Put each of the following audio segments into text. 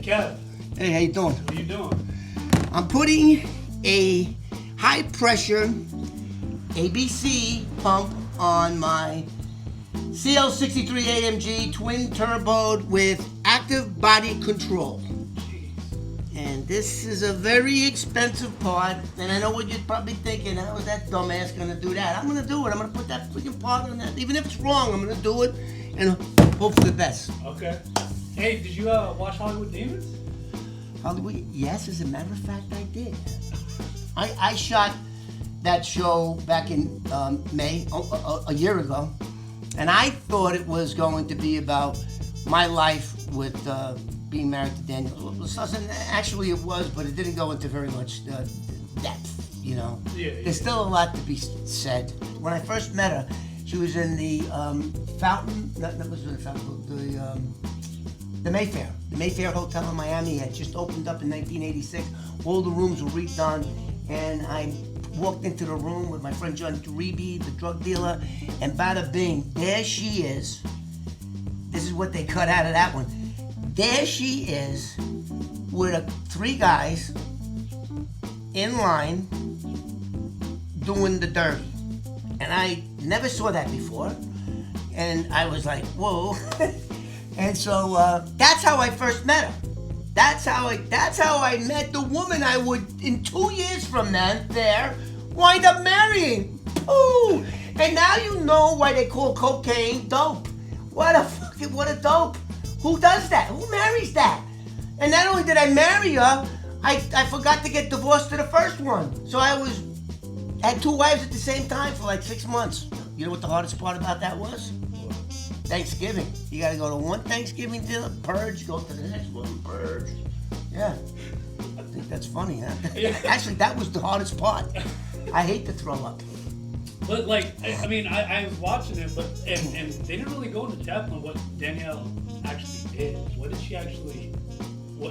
Kev. Hey, how you doing? What are you doing? I'm putting a high pressure ABC pump on my CL63 AMG twin turboed with active body control. And this is a very expensive part, and I know what you're probably thinking, how is that dumbass gonna do that? I'm gonna do it. I'm gonna put that freaking part on that. Even if it's wrong, I'm gonna do it and hope for the best. Okay. Hey, did you watch Hollywood Demons? Hollywood, yes, as a matter of fact, I did. I shot that show back in May, a year ago, and I thought it was going to be about my life with being married to Danielle. Actually, it was, but it didn't go into very much depth, you know. Yeah. There's still a lot to be said. When I first met her, she was in the Fountain, that was the Fountain, the Mayfair. The Mayfair Hotel in Miami had just opened up in 1986. All the rooms were redone, and I walked into the room with my friend John Duribi, the drug dealer, and bada bing, there she is. This is what they cut out of that one. There she is with three guys in line doing the dirty. And I never saw that before. And I was like, whoa. And so that's how I first met her. That's how I met the woman I would, in 2 years from then, wind up marrying. Ooh. And now you know why they call cocaine dope. What a dope. Who does that? Who marries that? And not only did I marry her, I forgot to get divorced to the first one. So I had two wives at the same time for like 6 months. You know what the hardest part about that was? Thanksgiving. You gotta go to one Thanksgiving dinner, purge, go to the next one, purge. Yeah. I think that's funny, huh? Actually, that was the hardest part. I hate to throw up. But like, I mean, I was watching it, but and they didn't really go into depth on what Danielle actually did. What did she actually?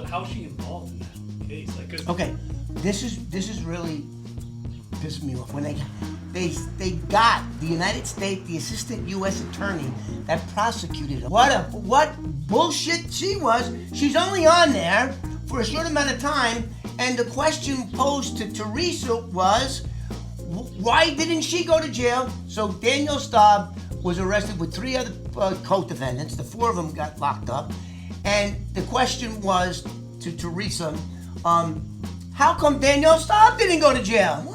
How is she involved in that case? Like, 'cause okay, this is really pissed me off when they got the United States, the assistant U.S. attorney that prosecuted her. What bullshit she was. She's only on there for a short amount of time, and the question posed to Teresa was, why didn't she go to jail? So Danielle Staub was arrested with three other co-defendants. The four of them got locked up. And the question was to Teresa, how come Danielle Staub didn't go to jail?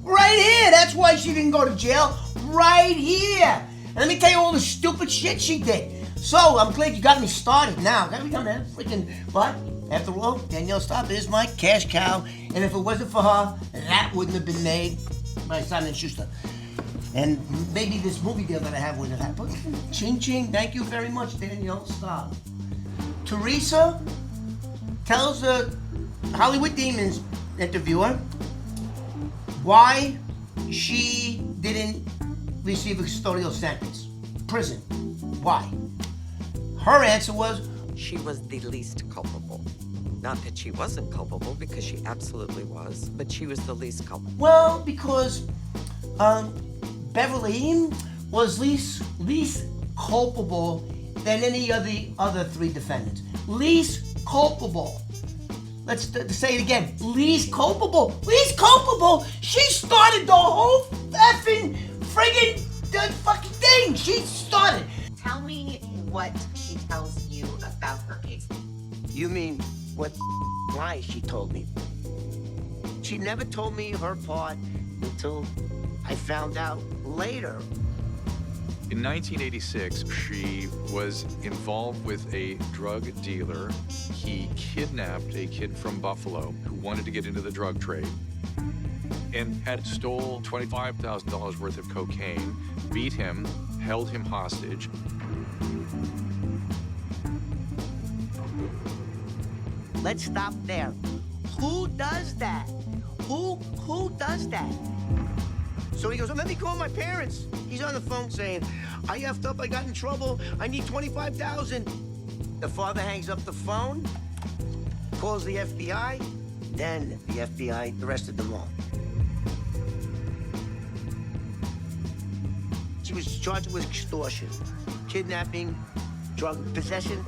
Right here. That's why she didn't go to jail. Right here. And let me tell you all the stupid shit she did. So I'm glad you got me started now. But after all, Danielle Staub is my cash cow. And if it wasn't for her, that wouldn't have been made by Simon & Schuster. And maybe this movie deal that I have wouldn't have happened. Ching ching. Thank you very much, Danielle Staub. Teresa tells the Hollywood Demons interviewer why she didn't receive a custodial sentence. Prison. Why? Her answer was, she was the least culpable. Not that she wasn't culpable, because she absolutely was, but she was the least culpable. well, because Beverly was least culpable than any of the other three defendants. Least culpable. Let's say it again. Least culpable. Least culpable. She started the whole effing friggin' fucking thing. She started. Tell me what she tells you about her case. You mean what lie she told me? She never told me her part until I found out later. In 1986, she was involved with a drug dealer. He kidnapped a kid from Buffalo who wanted to get into the drug trade and had stole $25,000 worth of cocaine, beat him, held him hostage. Let's stop there. Who does that? Who does that? So he goes, let me call my parents. He's on the phone saying, I effed up, I got in trouble, I need $25,000. The father hangs up the phone, calls the FBI, then the FBI arrested them all. She was charged with extortion, kidnapping, drug possession.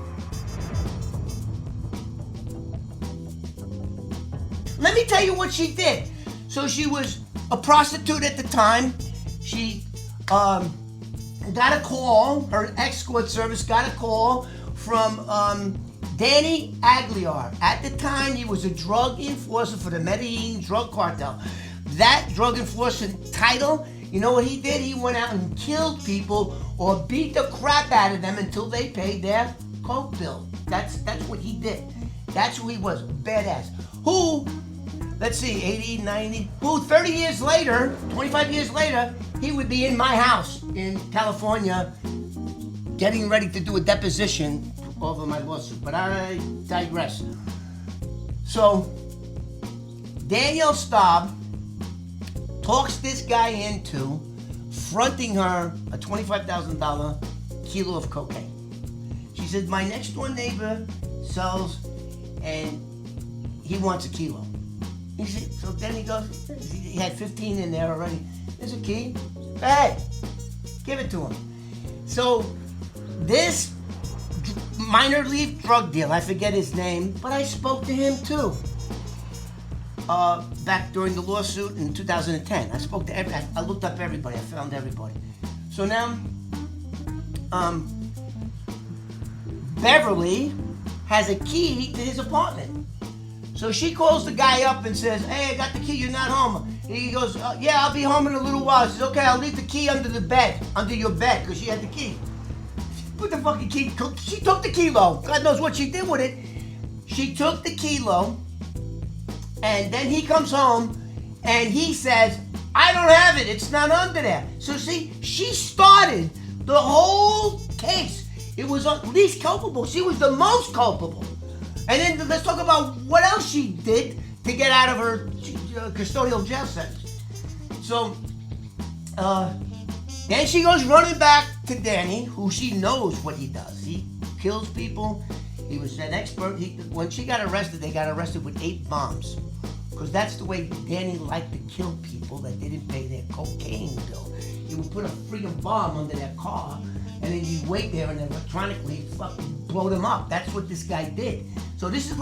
let me tell you what she did. So she was a prostitute at the time. She got a call, her escort service got a call from Danny Aguilar. At the time, he was a drug enforcer for the Medellin drug cartel. That drug enforcement title, you know what he did? He went out and killed people or beat the crap out of them until they paid their coke bill. That's what he did. That's who he was, badass. Who, let's see, 80, 90, who 30 years later, 25 years later, he would be in my house in California getting ready to do a deposition over my lawsuit. But I digress. So, Danielle Staub talks this guy into fronting her a $25,000 kilo of cocaine. She said, my next door neighbor sells and he wants a kilo. He said, so then he goes, he had 15 in there already. There's a key. Go ahead. Give it to him. So this minor league drug deal, I forget his name, but I spoke to him too. Back during the lawsuit in 2010. I spoke to I looked up everybody. I found everybody. So now, Beverly has a key to his apartment. So she calls the guy up and says, hey, I got the key, you're not home. He goes, yeah, I'll be home in a little while. She says, okay, I'll leave the key under your bed, because she had the key. Put the fucking key, she took the kilo. God knows what she did with it. She took the kilo, and then he comes home, and he says, I don't have it, it's not under there. So see, she started the whole case. It was least culpable. She was the most culpable. And then let's talk about what else she did to get out of her custodial jail sentence. So, then she goes running back to Danny, who she knows what he does. He kills people. He was an expert. When she got arrested, they got arrested with 8 bombs. Because that's the way Danny liked to kill people that didn't pay their cocaine bill. He would put a freaking bomb under their car, and then you'd wait there and electronically fucking blow them up. That's what this guy did. So this is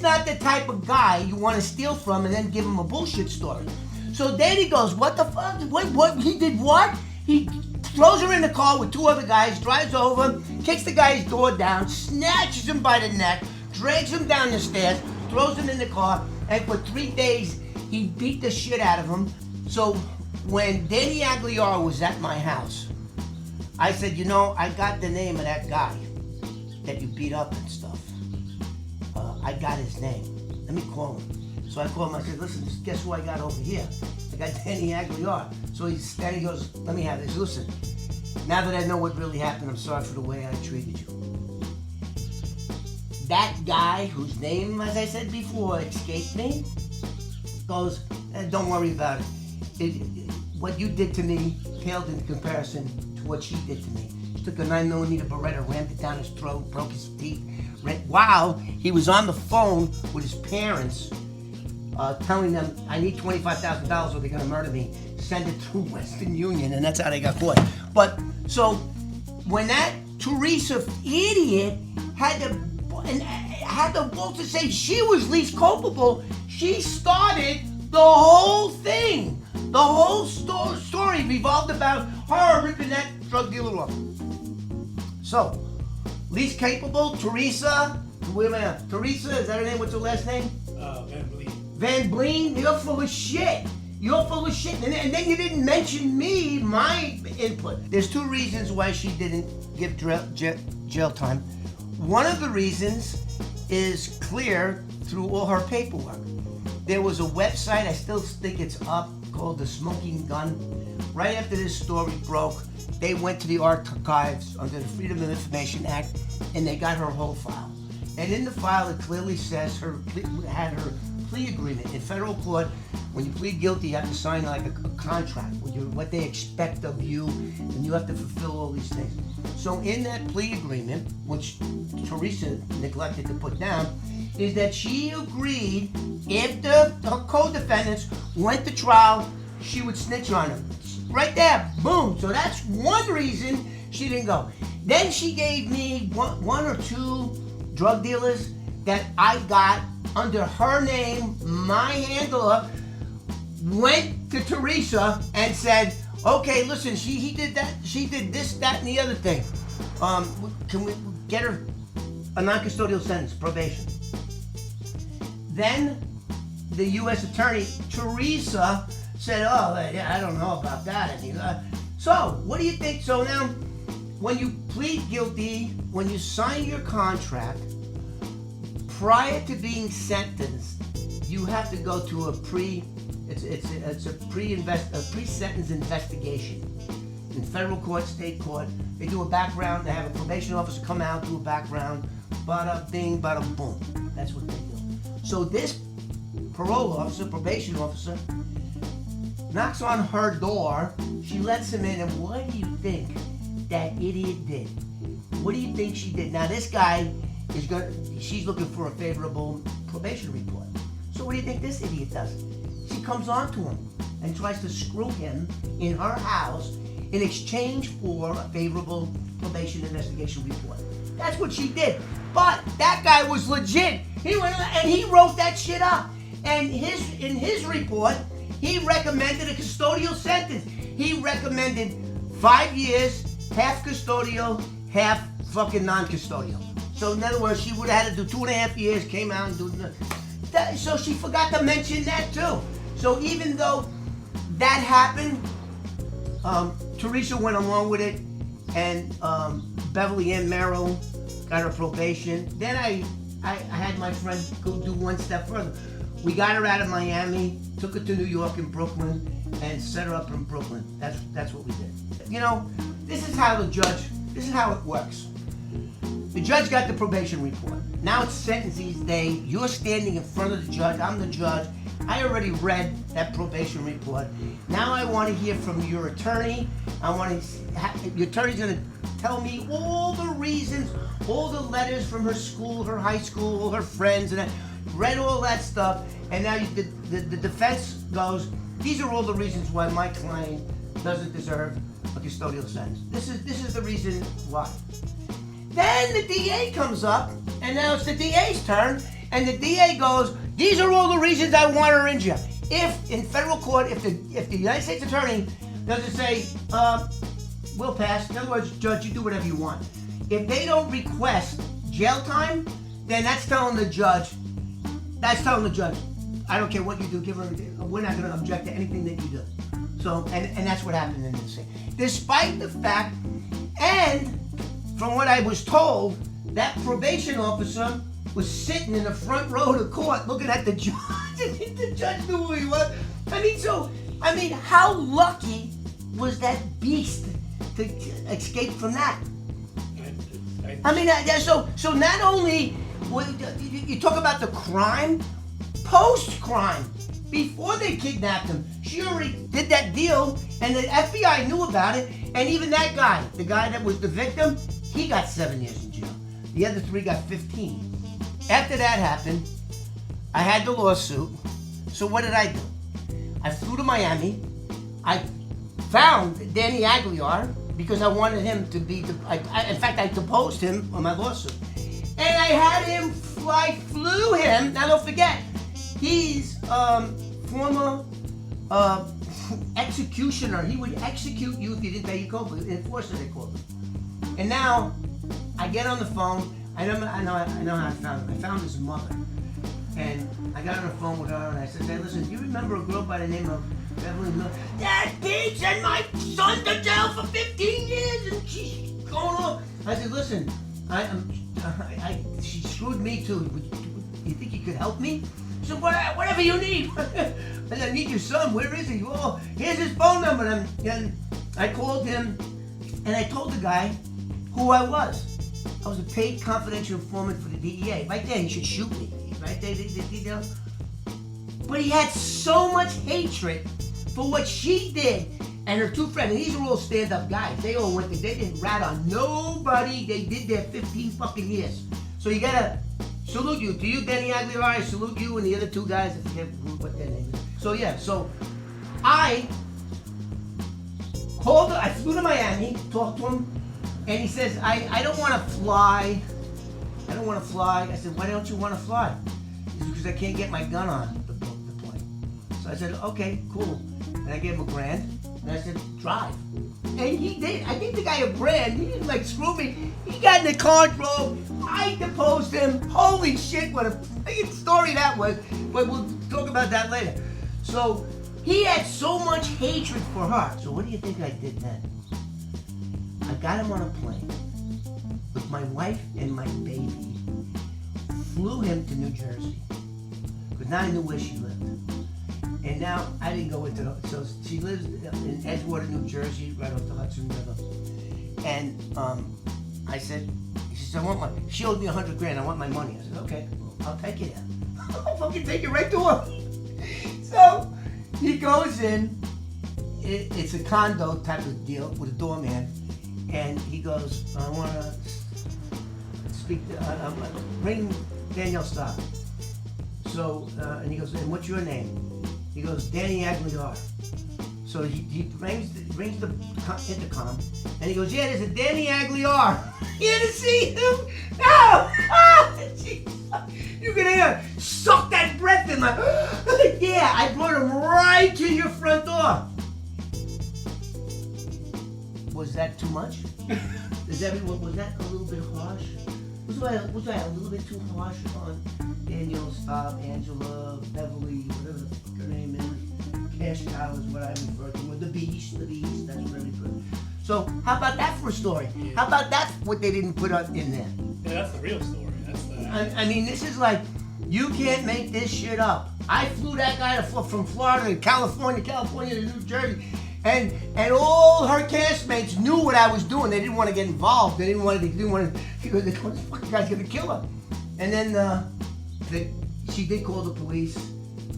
not the type of guy you want to steal from and then give him a bullshit story. So Danny goes, what the fuck? What? He did what? He throws her in the car with 2 other guys, drives over, kicks the guy's door down, snatches him by the neck, drags him down the stairs, throws him in the car, and for 3 days, he beat the shit out of him. So when Danny Aguilar was at my house, I said, you know, I got the name of that guy that you beat up and stuff. I got his name. Let me call him. So I called him. I said, listen, guess who I got over here? I got Danny Aguilar. So he goes, let me have this. Listen, now that I know what really happened, I'm sorry for the way I treated you. That guy, whose name, as I said before, escaped me, goes, don't worry about it. What you did to me paled in comparison to what she did to me. She took a 9mm Beretta, rammed it down his throat, broke his teeth. While he was on the phone with his parents, telling them, I need $25,000 or they're gonna murder me. Send it through Western Union, and that's how they got caught. But, so, when that Teresa idiot had the balls to say she was least culpable, she started the whole thing. The whole story revolved about her ripping that drug dealer off. So, least capable, Teresa. Wait a minute. Teresa, is that her name? What's her last name? Van Vliet. Van Vliet, you're full of shit. You're full of shit. And then you didn't mention me, my input. There's 2 reasons why she didn't give jail time. One of the reasons is clear through all her paperwork. There was a website, I still think it's up, called The Smoking Gun. Right after this story broke, they went to the archives under the Freedom of Information Act, and they got her whole file. And in the file, it clearly says her plea agreement. In federal court, when you plead guilty, you have to sign like a contract with what they expect of you, and you have to fulfill all these things. So in that plea agreement, which Teresa neglected to put down, is that she agreed if her co-defendants went to trial, she would snitch on them. Right there, boom. So that's one reason she didn't go. Then she gave me one or two drug dealers that I got under her name, my handler, went to Teresa and said, okay, listen, she did this, that, and the other thing. Can we get her a non-custodial sentence, probation? Then the U.S. attorney, Teresa, said, oh, I don't know about that. So, what do you think? So now, when you plead guilty, when you sign your contract, prior to being sentenced, you have to go to a pre-sentence investigation in federal court, state court. They do a background. They have a probation officer come out, do a background. Bada bing, bada boom. That's what they do. So this parole officer, probation officer, knocks on her door. She lets him in, and what do you think that idiot did? What do you think she did? Now this guy she's looking for a favorable probation report. So what do you think this idiot does? She comes on to him and tries to screw him in her house in exchange for a favorable probation investigation report. That's what she did. But that guy was legit. He went and he wrote that shit up. And in his report, he recommended a custodial sentence. He recommended 5 years, half custodial, half fucking non-custodial. So in other words, she would have had to do 2.5 years, came out and do that. So she forgot to mention that too. So even though that happened, Teresa went along with it, and Beverly Ann Merrill got her probation. Then I had my friend go do one step further. We got her out of Miami, took her to New York and Brooklyn, and set her up in Brooklyn. That's what we did. You know, this is how it works. The judge got the probation report. Now it's sentencing day. You're standing in front of the judge. I'm the judge. I already read that probation report. Now I want to hear from your attorney. Your attorney's going to tell me all the reasons, all the letters from her school, her high school, her friends, and I read all that stuff. And now the defense goes, these are all the reasons why my client doesn't deserve a custodial sentence. This is the reason why. Then the DA comes up, and now it's the DA's turn, and the DA goes, these are all the reasons I want her in jail. If in federal court, if the United States attorney doesn't say, we'll pass, in other words, judge, you do whatever you want. If they don't request jail time, then that's telling the judge, I don't care what you do, we're not going to object to anything that you do. So, and that's what happened in this thing. Despite the fact, and from what I was told, that probation officer was sitting in the front row of the court looking at the judge, and the judge knew who he was. I mean, how lucky was that beast to escape from that? So not only, you talk about the crime, post-crime, before they kidnapped him, she already did that deal, and the FBI knew about it, and even that guy, the guy that was the victim, he got 7 years in jail. The other 3 got 15. After that happened, I had the lawsuit. So what did I do? I flew to Miami. I found Danny Aguilar because I wanted him to be, in fact, I deposed him on my lawsuit. And I had him flew him, now don't forget, he's former executioner. He would execute you if you didn't pay your code, enforcer they called him. And now, I get on the phone. I know how I found him. I found his mother, and I got on the phone with her, and I said, "Hey, listen, do you remember a girl by the name of Beverly Miller? That bitch sent my son to jail for 15 years, and she's going off." I said, "Listen, she screwed me too. You think you could help me?" She said, "Whatever you need." I said, "I need your son. Where is he?" "Oh, here's his phone number." And I called him, and I told the guy who I was. I was a paid confidential informant for the DEA. Right there, he should shoot me. Right there, you know. But he had so much hatred for what she did and her 2 friends. And these are all stand-up guys. They all went. They didn't rat on nobody. They did their 15 fucking years. So you gotta salute you. To you, Danny Aguilar, I salute you, and the other 2 guys. I forget what their name is. So yeah. So I called. I flew to Miami, talked to him. And he says, I don't want to fly. I don't want to fly. I said, why don't you want to fly? He said, because I can't get my gun on the plane. So I said, okay, cool. And I gave him $1,000. And I said, drive. And he did. I think the guy $1,000, he didn't like screw me. He got in the car, drove. I deposed him. Holy shit, what a freaking story that was. But we'll talk about that later. So he had so much hatred for her. So what do you think I did then? I got him on a plane with my wife and my baby. Flew him to New Jersey. Because now I knew where she lived. And now I didn't go into the, so she lives in Edgewater, New Jersey, right off the Hudson River. And I said, she said, she owed me $100,000, I want my money. I said, okay, well, I'll take it in. I'll fucking take it right to her. So he goes in, it's a condo type of deal with a doorman. And he goes, I want to speak to, bring Danielle Staub. So, and he goes, and what's your name? He goes, Danny Aguilar. So he rings the intercom, and he goes, yeah, there's a Danny Aguilar. You to see him? No! You can hear, suck that breath in my, yeah, I brought him right to your front door. Was that too much? Was that a little bit harsh? Was I a little bit too harsh on Danielle Staub, Angela, Beverly, whatever the fuck her name is? Cash Cow is what I refer to her. The Beast, that's what I refer to. So how about that for a story? How about that, what they didn't put up in there? Yeah, that's the real story. That's the... I mean, this is like, you can't make this shit up. I flew that guy from Florida to California to New Jersey. And all her castmates knew what I was doing. They didn't want to get involved. They didn't want to. This fucking guy's gonna kill her. And then she did call the police.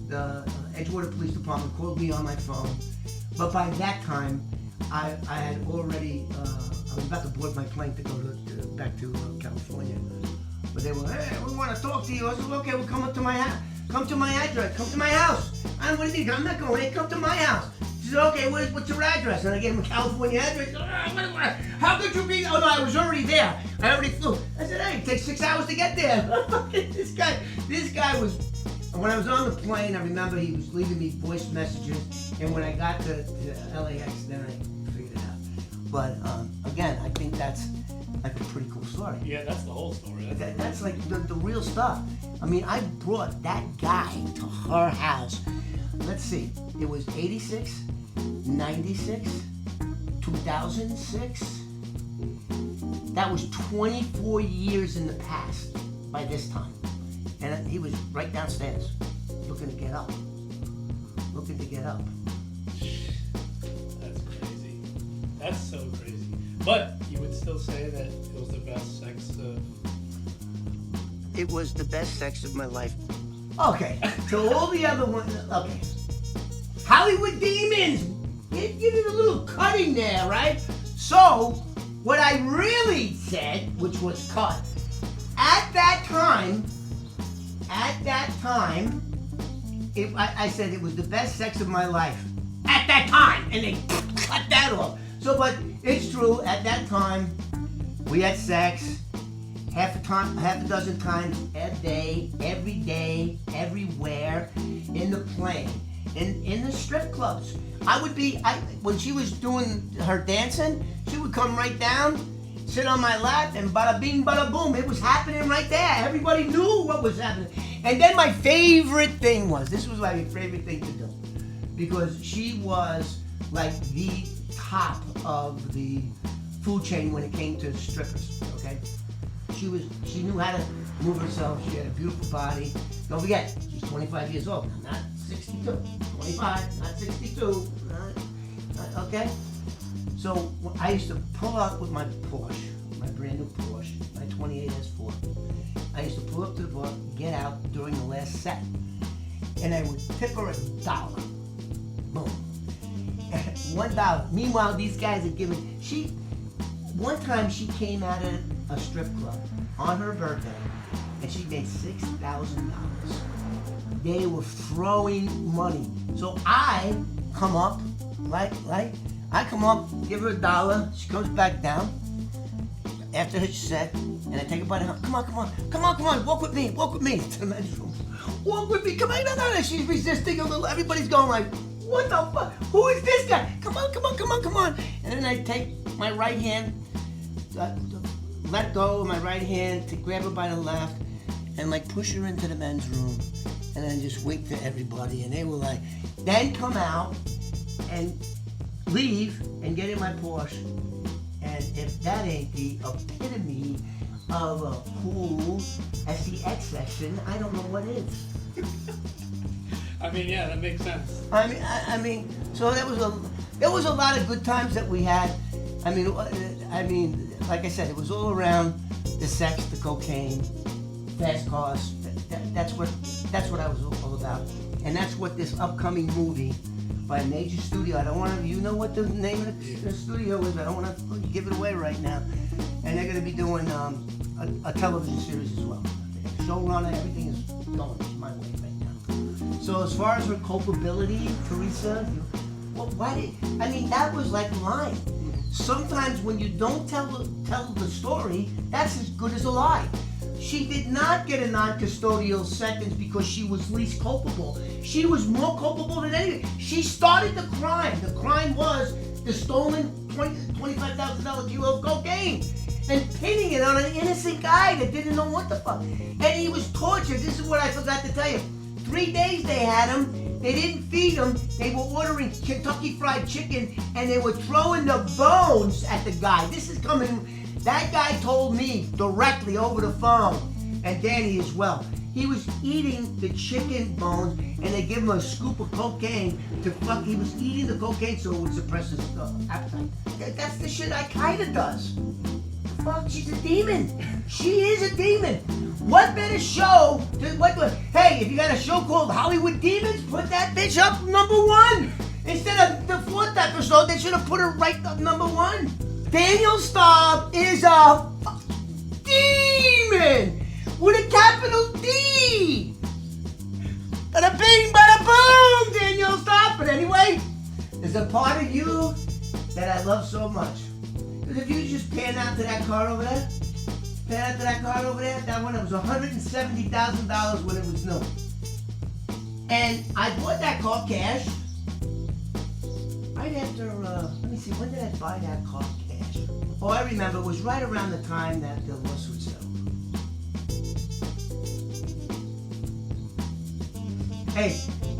The Edgewater Police Department called me on my phone. But by that time, I had already. I was about to board my plane to go back to California. But they were, hey, we want to talk to you. I said, okay, well, come up to my house. Come to my address. Come to my house. What do you think? I'm not going away. Come to my house. She said, okay, what's your address? And I gave him a California address. How could you be? Oh, no, I was already there. I already flew. I said, hey, it takes 6 hours to get there. This guy was, when I was on the plane, I remember he was leaving me voice messages. And when I got to LAX, then I figured it out. But again, I think that's like a pretty cool story. Yeah, that's the whole story. That's like the real stuff. I mean, I brought that guy to her house. Let's see, it was 86, 96, 2006. That was 24 years in the past by this time. And he was right downstairs, looking to get up. That's crazy. That's so crazy. But you would still say that it was the best sex of... It was the best sex of my life. Okay, so all the other ones, okay. Hollywood Demons, give it a little cutting there, right? So, what I really said, which was cut, at that time, I said it was the best sex of my life. At that time, and they cut that off. So, but it's true, at that time, we had sex half a dozen times a day, every day, everywhere, in the plane, in the strip clubs. When she was doing her dancing, she would come right down, sit on my lap, and bada bing, bada boom. It was happening right there. Everybody knew what was happening. And then my favorite thing was, this was my favorite thing to do, because she was like the top of the food chain when it came to strippers, okay? She knew how to move herself. She had a beautiful body. Don't forget, she's 25 years old now, not 62. 25, not 62. Okay? So I used to pull up with my Porsche, my brand new Porsche, my 28 S4. I used to pull up to the bar, get out during the last set, and I would tip her $1. Boom. $1. Meanwhile, these guys are giving. One time she came out of a strip club on her birthday, and she made $6,000. They were throwing money. So I come up, I come up, give her $1. She comes back down. after her set, and I take her by the hand. Come on, walk with me to the men's room. Walk with me, come on, no. She's resisting a little. Everybody's going like, what the fuck? Who is this guy? Come on. And then I take my right hand, let go of my right hand to grab her by the left, and like push her into the men's room, and then just wink to everybody, and they were like, then come out and leave and get in my Porsche. And if that ain't the epitome of a cool SEX section, I don't know what is. I mean, yeah, that makes sense. I mean, so there was a lot of good times that we had. I mean, like I said, it was all around the sex, the cocaine, fast cars. That's what I was all about, and that's what this upcoming movie by a major studio. I don't want to. You know what the name of the studio is. I don't want to give it away right now. And they're going to be doing a television series as well. Showrunner, everything is going my way right now. So as far as her culpability, Teresa, that was like lying. Sometimes when you don't tell the story, that's as good as a lie. She did not get a non-custodial sentence because she was least culpable. She was more culpable than anything. She started the crime. The crime was the stolen $25,000 kilo of cocaine and pinning it on an innocent guy that didn't know what the fuck. And he was tortured. This is what I forgot to tell you. 3 days they had him. They didn't feed him. They were ordering Kentucky Fried Chicken, and they were throwing the bones at the guy. This is coming. That guy told me directly over the phone, and Danny as well. He was eating the chicken bones, and they give him a scoop of cocaine to fuck. He was eating the cocaine so it would suppress his appetite. That's the shit Al-Qaeda does. Fuck, she's a demon. She is a demon. What better show? Hey, if you got a show called Hollywood Demons, put that bitch up #1. Instead of the 4th episode, they should have put her right up #1. Danielle Staub is a demon with a capital D. Bada bing, bada boom, Danielle Staub. But anyway, there's a part of you that I love so much. Because if you just pan out to that car over there, that one, it was $170,000 when it was new. And I bought that car cash right after, let me see, when did I buy that car cash? Oh, I remember, it was right around the time that the lawsuit settled. Hey,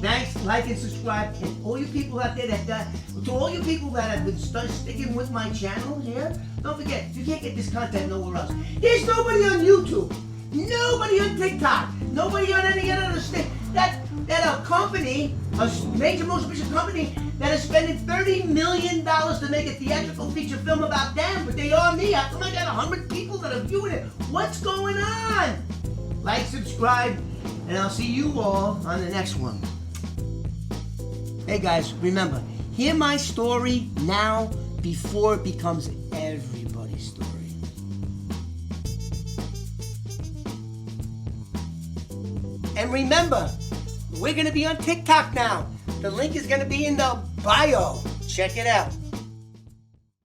thanks, like and subscribe, and all you people out there to all you people that have been sticking with my channel here, don't forget, you can't get this content nowhere else. There's nobody on YouTube, nobody on TikTok, nobody on any other thing. That a company, a major motion picture company, that is spending $30 million to make a theatrical feature film about them, but they are me. How come I got 100 people that are viewing it? What's going on? Like, subscribe, and I'll see you all on the next one. Hey guys, remember, hear my story now before it becomes everybody's story. And remember, we're going to be on TikTok now. The link is going to be in the bio. Check it out.